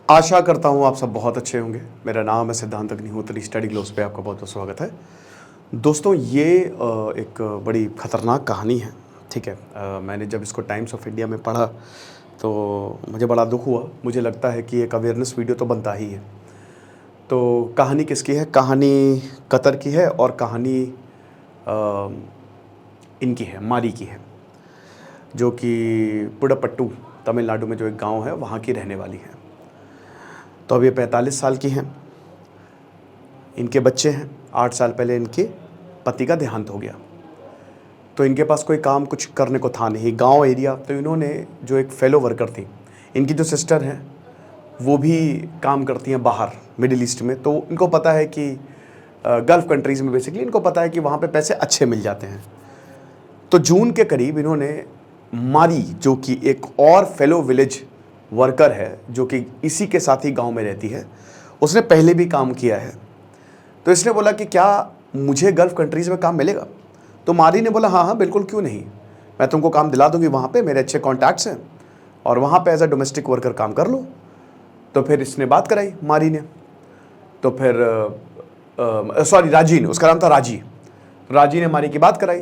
आशा करता हूँ आप सब बहुत अच्छे होंगे। मेरा नाम है सिद्धांत अग्निहोत्री। स्टडी ग्लोब्स पे आपका बहुत बहुत स्वागत है। दोस्तों ये एक बड़ी ख़तरनाक कहानी है, ठीक है। मैंने जब इसको टाइम्स ऑफ इंडिया में पढ़ा तो मुझे बड़ा दुख हुआ। मुझे लगता है कि एक अवेयरनेस वीडियो तो बनता ही है। तो कहानी किसकी है? कहानी कतर की है और कहानी इनकी है, मारी की है, जो कि पुडपट्टू तमिलनाडु में जो एक गाँव है वहाँ की रहने वाली है। तो अब ये 45 साल की हैं, इनके बच्चे हैं। 8 साल पहले इनके पति का देहांत हो गया, तो इनके पास कोई काम कुछ करने को था नहीं, गांव एरिया। तो इन्होंने जो एक फेलो वर्कर थी, इनकी जो सिस्टर हैं वो भी काम करती हैं बाहर मिडिल ईस्ट में। तो इनको पता है कि गल्फ़ कंट्रीज़ में बेसिकली इनको पता है कि वहाँ पे पैसे अच्छे मिल जाते हैं। तो जून के करीब इन्होंने मारी, जो कि एक और फेलो विलेज वर्कर है जो कि इसी के साथ ही गांव में रहती है, उसने पहले भी काम किया है। तो इसने बोला कि क्या मुझे गल्फ़ कंट्रीज़ में काम मिलेगा? तो मारी ने बोला हाँ हाँ बिल्कुल, क्यों नहीं, मैं तुमको काम दिला दूंगी, वहाँ पे मेरे अच्छे कॉन्टैक्ट्स हैं और वहाँ पे एज अ डोमेस्टिक वर्कर काम कर लो। तो फिर इसने बात कराई मारी ने। तो फिर राजी ने, उसका नाम था राजी। राजी ने मारी की बात कराई।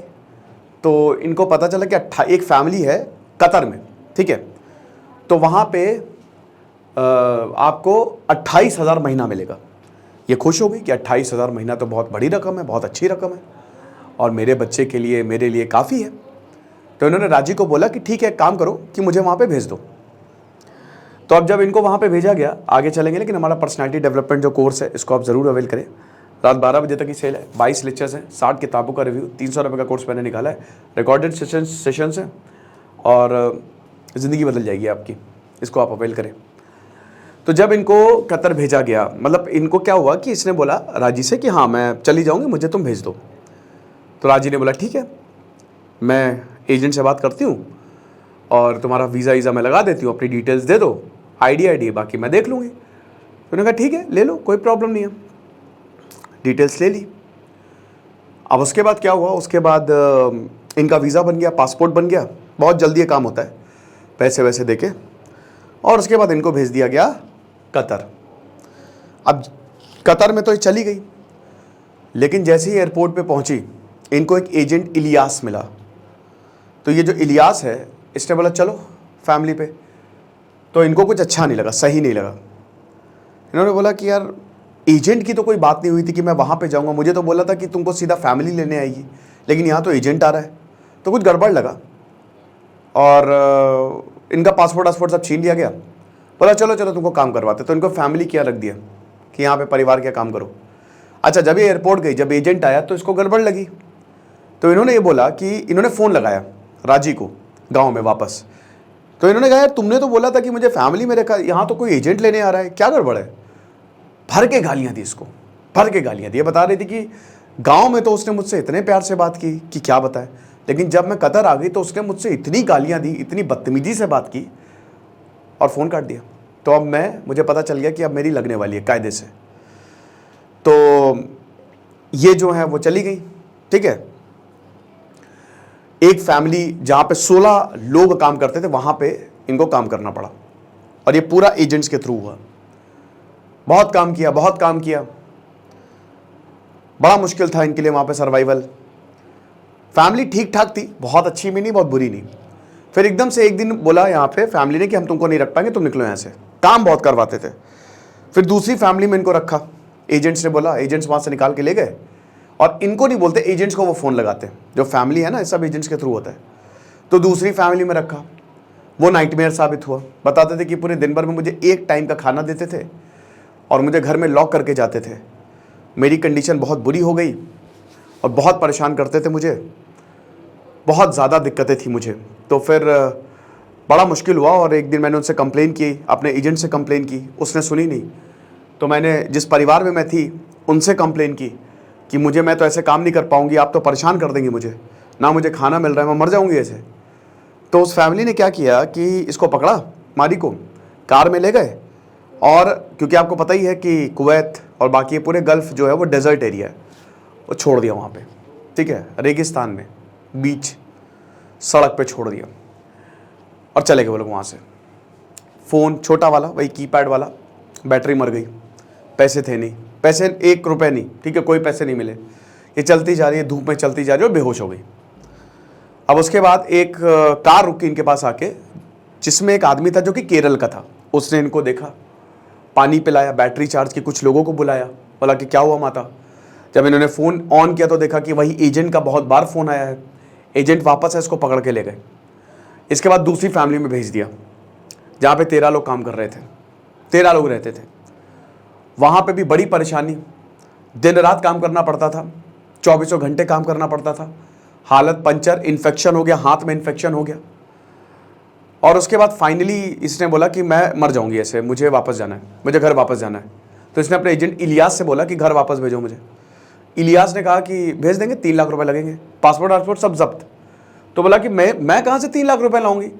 तो इनको पता चला कि एक फैमिली है कतर में, ठीक है। तो वहाँ पे आपको 28,000 महीना मिलेगा। ये खुश हो गई कि 28,000 महीना तो बहुत बड़ी रकम है, बहुत अच्छी रकम है और मेरे बच्चे के लिए, मेरे लिए काफ़ी है। तो इन्होंने राजी को बोला कि ठीक है, काम करो कि मुझे वहाँ पे भेज दो। तो अब जब इनको वहाँ पे भेजा गया, आगे चलेंगे, लेकिन हमारा पर्सनैलिटी डेवलपमेंट जो कोर्स है इसको आप ज़रूर अवेल करें। रात 12 बजे तक की सेल है, 22 लेक्चर्स हैं, 60 किताबों का रिव्यू, 300 रुपये का कोर्स मैंने निकाला है, रिकॉर्डेड सेशंस हैं और ज़िंदगी बदल जाएगी आपकी। इसको आप अवेल करें। तो जब इनको कतर भेजा गया, मतलब इनको क्या हुआ कि इसने बोला राजी से कि हाँ मैं चली जाऊंगी, मुझे तुम भेज दो। तो राजी ने बोला ठीक है, मैं एजेंट से बात करती हूँ और तुम्हारा वीज़ा मैं लगा देती हूँ, अपनी डिटेल्स दे दो, आईडी बाकी मैं देख लूँगी। तो उन्होंने कहा ठीक है ले लो, कोई प्रॉब्लम नहीं है। डिटेल्स ले ली। अब उसके बाद क्या हुआ, उसके बाद इनका वीज़ा बन गया, पासपोर्ट बन गया, बहुत जल्दी ये काम होता है, पैसे वैसे देके। और उसके बाद इनको भेज दिया गया कतर। अब कतर में तो ये चली गई, लेकिन जैसे ही एयरपोर्ट पे पहुंची इनको एक एजेंट इलियास मिला। तो ये जो इलियास है, इसने बोला चलो फैमिली पे। तो इनको कुछ अच्छा नहीं लगा, सही नहीं लगा। इन्होंने बोला कि यार एजेंट की तो कोई बात नहीं हुई थी कि मैं वहाँ पे जाऊँगा, मुझे तो बोला था कि तुमको सीधा फैमिली लेने आएगी, लेकिन यहाँ तो एजेंट आ रहा है। तो कुछ गड़बड़ लगा और इनका पासपोर्ट वासपोर्ट सब छीन लिया गया। बोला चलो चलो तुमको काम करवाते। तो इनको फैमिली क्या रख दिया कि यहाँ पे परिवार क्या काम करो। अच्छा, जब ये एयरपोर्ट गई, जब एजेंट आया तो इसको गड़बड़ लगी। तो इन्होंने ये बोला कि इन्होंने फ़ोन लगाया राजी को गांव में वापस। तो इन्होंने कहा यार तुमने तो बोला था कि मुझे फैमिली में रखा, यहाँ तो कोई एजेंट लेने आ रहा है, क्या गड़बड़ है। भर के गालियाँ दी इसको, भर के गालियाँ दी। बता रही थी कि गाँव में तो उसने मुझसे इतने प्यार से बात की कि क्या बताए, लेकिन जब मैं कतर आ गई तो उसने मुझसे इतनी गालियाँ दी, इतनी बदतमीजी से बात की और फ़ोन काट दिया। तो अब मुझे पता चल गया कि अब मेरी लगने वाली है कायदे से। तो ये जो है वो चली गई, ठीक है। एक फैमिली जहाँ पे 16 लोग काम करते थे, वहाँ पे इनको काम करना पड़ा और ये पूरा एजेंट्स के थ्रू हुआ। बहुत काम किया, बहुत काम किया, बड़ा मुश्किल था इनके लिए वहाँ पे सर्वाइवल। फैमिली ठीक ठाक थी, बहुत अच्छी भी नहीं, बहुत बुरी नहीं। फिर एकदम से एक दिन बोला यहाँ पे फैमिली ने कि हम तुमको नहीं रख पाएंगे, तुम निकलो यहाँ से। काम बहुत करवाते थे। फिर दूसरी फैमिली में इनको रखा, एजेंट्स ने बोला, एजेंट्स वहाँ से निकाल के ले गए और इनको नहीं बोलते, एजेंट्स को वो फ़ोन लगाते। जो फैमिली है ना, ये सब एजेंट्स के थ्रू होता है। तो दूसरी फैमिली में रखा, वो नाइटमेयर साबित हुआ। बताते थे कि पूरे दिन भर में मुझे एक टाइम का खाना देते थे और मुझे घर में लॉक करके जाते थे। मेरी कंडीशन बहुत बुरी हो गई और बहुत परेशान करते थे मुझे, बहुत ज़्यादा दिक्कतें थी मुझे। तो फिर बड़ा मुश्किल हुआ और एक दिन मैंने उनसे कंप्लेन की, अपने एजेंट से कंप्लेन की, उसने सुनी नहीं। तो मैंने जिस परिवार में मैं थी उनसे कंप्लेन की कि मैं तो ऐसे काम नहीं कर पाऊंगी, आप तो परेशान कर देंगी मुझे, ना मुझे खाना मिल रहा है, मैं मर जाऊंगी ऐसे। तो उस फैमिली ने क्या किया कि इसको पकड़ा, मारी को कार में ले गए और क्योंकि आपको पता ही है कि कुवैत और बाकी पूरे गल्फ़ जो है वो डेजर्ट एरिया है, वो छोड़ दिया वहाँ पे, ठीक है, रेगिस्तान में, बीच सड़क पे छोड़ दिया और चले गए वो लोग वहाँ से। फ़ोन छोटा वाला, वही कीपैड वाला, बैटरी मर गई, पैसे थे नहीं, पैसे 1 रुपये नहीं, ठीक है, कोई पैसे नहीं मिले। ये चलती जा रही है, धूप में चलती जा रही है और बेहोश हो गई। अब उसके बाद एक कार रुकी इनके पास आके, जिसमें एक आदमी था जो कि केरल का था। उसने इनको देखा, पानी पिलाया, बैटरी चार्ज की, कुछ लोगों को बुलाया, बोला कि क्या हुआ माता। जब इन्होंने फ़ोन ऑन किया तो देखा कि वही एजेंट का बहुत बार फ़ोन आया है। एजेंट वापस है, इसको पकड़ के ले गए। इसके बाद दूसरी फैमिली में भेज दिया, जहाँ पे 13 लोग काम कर रहे थे, 13 लोग रहते थे। वहाँ पे भी बड़ी परेशानी, दिन रात काम करना पड़ता था, 24 घंटे काम करना पड़ता था। हालत पंचर, इन्फेक्शन हो गया, हाथ में इन्फेक्शन हो गया। और उसके बाद फाइनली इसने बोला कि मैं मर जाऊंगी ऐसे, मुझे वापस जाना है, मुझे घर वापस जाना है। तो इसने अपने एजेंट इलियास से बोला कि घर वापस भेजो मुझे। इलियास ने कहा कि भेज देंगे, 3 लाख रुपए लगेंगे, पासपोर्ट सब जब्त। तो बोला कि मैं कहाँ से 3 लाख रुपए लाऊंगी,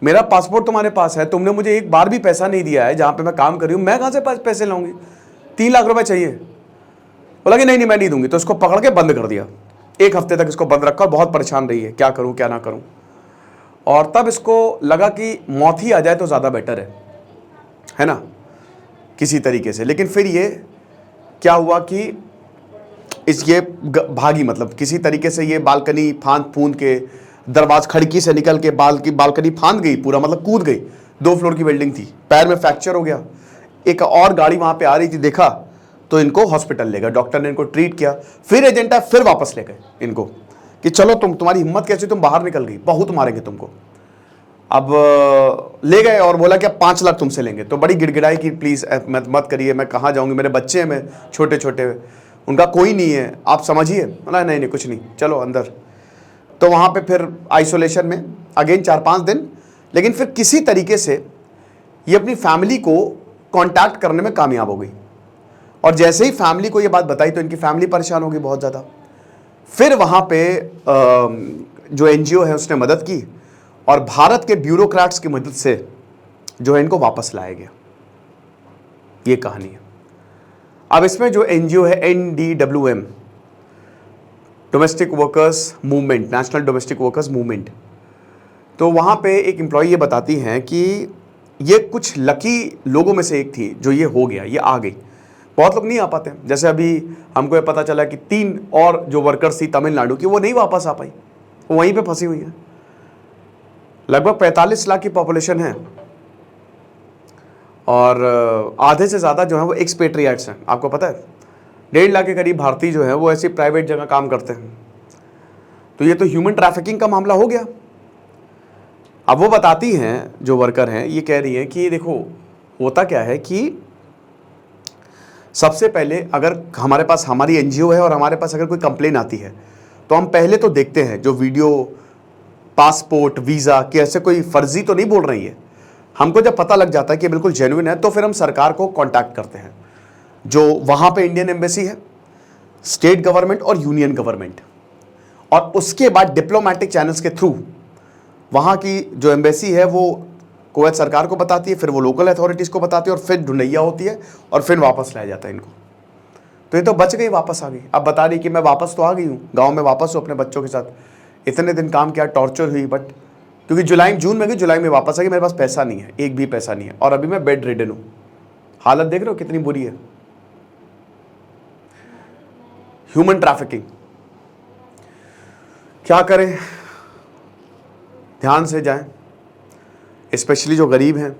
मेरा पासपोर्ट तुम्हारे पास है, तुमने मुझे एक बार भी पैसा नहीं दिया है जहाँ पे मैं काम कर रही हूँ, मैं कहाँ से पैसे लाऊंगी, 3 लाख रुपए चाहिए। बोला कि नहीं मैं नहीं दूंगी। तो इसको पकड़ के बंद कर दिया, 1 हफ्ते तक इसको बंद रखा। बहुत परेशान रही है, क्या करूँ क्या ना करूँ। और तब इसको लगा कि मौत ही आ जाए तो ज़्यादा बेटर है ना, किसी तरीके से। लेकिन फिर ये क्या हुआ कि ये भागी, मतलब किसी तरीके से ये बालकनी फांद फूंद के, दरवाज खिड़की से निकल के बालकनी फांद गई पूरा, मतलब कूद गई। 2 फ्लोर की बिल्डिंग थी, पैर में फ्रैक्चर हो गया। एक और गाड़ी वहाँ पे आ रही थी, देखा तो इनको हॉस्पिटल ले गए, डॉक्टर ने इनको ट्रीट किया। फिर एजेंट है, फिर वापस ले गए इनको कि चलो तुम्हारी हिम्मत कैसी, तुम बाहर निकल गई, बहुत मारेंगे तुमको। अब ले गए और बोला कि अब 5 लाख तुमसे लेंगे। तो बड़ी गिड़गिड़ाई कि प्लीज़ मत करिए, मैं कहाँ जाऊँगी, मेरे बच्चे हैं, मैं छोटे छोटे, उनका कोई नहीं है, आप समझिए। बोला नहीं कुछ नहीं, चलो अंदर। तो वहाँ पे फिर आइसोलेशन में अगेन 4-5 दिन। लेकिन फिर किसी तरीके से ये अपनी फैमिली को कांटेक्ट करने में कामयाब हो गई। और जैसे ही फैमिली को ये बात बताई तो इनकी फैमिली परेशान हो गई बहुत ज़्यादा। फिर वहाँ पे जो एनजीओ है उसने मदद की और भारत के ब्यूरोक्रेट्स की मदद से जो है इनको वापस लाया गया। ये कहानी है। अब इसमें जो एनजीओ है NDWM, domestic workers movement, national domestic workers movement, तो वहाँ पे एक एम्प्लॉय ये बताती हैं कि ये कुछ लकी लोगों में से एक थी जो ये हो गया, ये आ गई। बहुत लोग नहीं आ पाते, जैसे अभी हमको ये पता चला कि 3 और जो वर्कर्स थी तमिलनाडु की, वो नहीं वापस आ पाई, वो वहीं पे फंसी हुई है। लगभग 45 लाख की पॉपुलेशन है और आधे से ज़्यादा जो है वो एक्सपेट्रिएट्स हैं। आपको पता है 1.5 लाख के करीब भारतीय जो है वो ऐसी प्राइवेट जगह काम करते हैं। तो ये तो ह्यूमन ट्रैफिकिंग का मामला हो गया। अब वो बताती हैं, जो वर्कर हैं, ये कह रही हैं कि देखो होता क्या है कि सबसे पहले अगर हमारे पास हमारी एनजीओ है और हमारे पास अगर कोई कंप्लेन आती है तो हम पहले तो देखते हैं जो वीडियो, पासपोर्ट, वीज़ा कि ऐसे कोई फर्जी तो नहीं बोल रही है। हमको जब पता लग जाता है कि बिल्कुल जेन्युइन है तो फिर हम सरकार को कांटेक्ट करते हैं, जो वहाँ पे इंडियन एम्बेसी है, स्टेट गवर्नमेंट और यूनियन गवर्नमेंट। और उसके बाद डिप्लोमेटिक चैनल्स के थ्रू वहाँ की जो एम्बेसी है वो कुवैत सरकार को बताती है, फिर वो लोकल अथॉरिटीज़ को बताती है और फिर ढूंढैया होती है और फिर वापस लाया जाता है इनको। तो ये तो बच गई, वापस आ गई। अब बता रही कि मैं वापस तो आ गई हूँ, गाँव में वापस हूँ अपने बच्चों के साथ। इतने दिन काम किया, टॉर्चर हुई, बट क्योंकि जून में गई, जुलाई में वापस आ गई। मेरे पास पैसा नहीं है, एक भी पैसा नहीं है, और अभी मैं बेड रिडन हूँ। हालत देख रहे हो कितनी बुरी है। ह्यूमन ट्रैफिकिंग क्या करें, ध्यान से जाएं। स्पेशली जो गरीब हैं,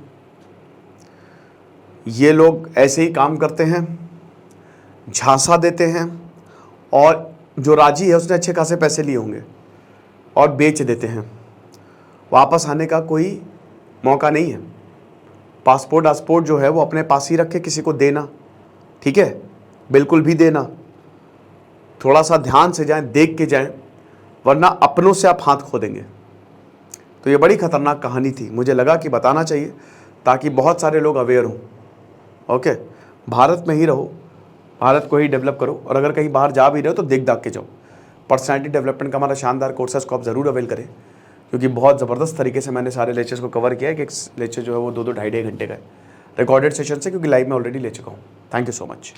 ये लोग ऐसे ही काम करते हैं, झांसा देते हैं, और जो राजी है उसने अच्छे खासे पैसे लिए होंगे और बेच देते हैं। वापस आने का कोई मौका नहीं है। पासपोर्ट जो है वो अपने पास ही रखे, किसी को देना, ठीक है, बिल्कुल भी देना। थोड़ा सा ध्यान से जाएं, देख के जाएं, वरना अपनों से आप हाथ खो देंगे। तो ये बड़ी खतरनाक कहानी थी, मुझे लगा कि बताना चाहिए ताकि बहुत सारे लोग अवेयर हों। ओके, भारत में ही रहो, भारत को ही डेवलप करो, और अगर कहीं बाहर जा भी रहे हो तो देख दाख के जाओ। पर्सनैलिटी डेवलपमेंट का हमारा शानदार कोर्स है, इसको आप ज़रूर अवेल करें, क्योंकि बहुत ज़बरदस्त तरीके से मैंने सारे लेक्चर्स को कवर किया है कि एक लेक्चर जो है वो 2-2 ढाई घंटे का है, रिकॉर्डेड सेशन से, क्योंकि लाइव में ऑलरेडी ले चुका हूँ। Thank you so much.